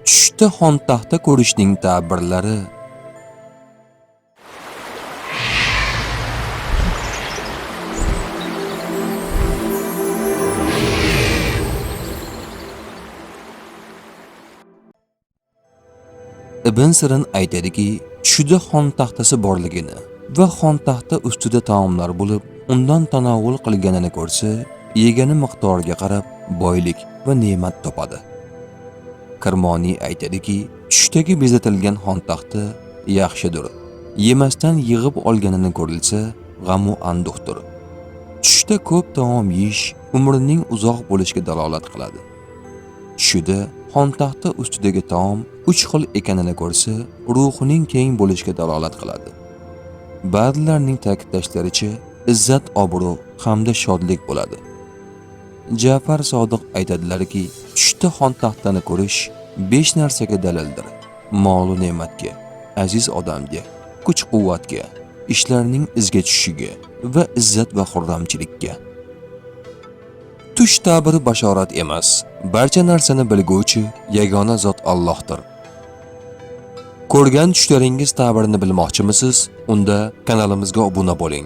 Tushda xontaxta ko'rishning ta'birlari. Ibn Sirin aytadiki, tushda xontaxtasi borligini va xontaxta ustida taomlar bo'lib, undan tanovul qilganini ko'rsa, yegani miqdoriga qarab boylik va ne'mat topadi. Kirmoniy aytadiki, tushdagi bezatilgan xontaxta yaxshidir. Yemasdan yig'ib olganini ko'rilsa, g'am va anduhdir. Tushda ko'p taom yeyish umrning uzoq bo'lishiga dalolat qiladi. Tushda xontaxta ustidagi taom 3 xil ekanini ko'rsa, ruhining keng bo'lishiga dalolat qiladi. Ba'zilarning ta'kidlashlaricha, izzat, obro' hamda shodlik bo'ladi. Ja'far Sodiq aytadilarki, tushda xontaxtani ko'rish 5 narsaga dalildir. Mol va ne'matga, aziz odamga, kuch-quvvatga, ishlarning izga tushishiga va izzat va xurramchilikka. Tush ta'biri bashorat emas, barcha narsani bilguvchi yagona zot Allohdir. Ko'rgan tushlaringiz ta'birini bilmoqchimisiz? Unda kanalimizga obuna bo'ling.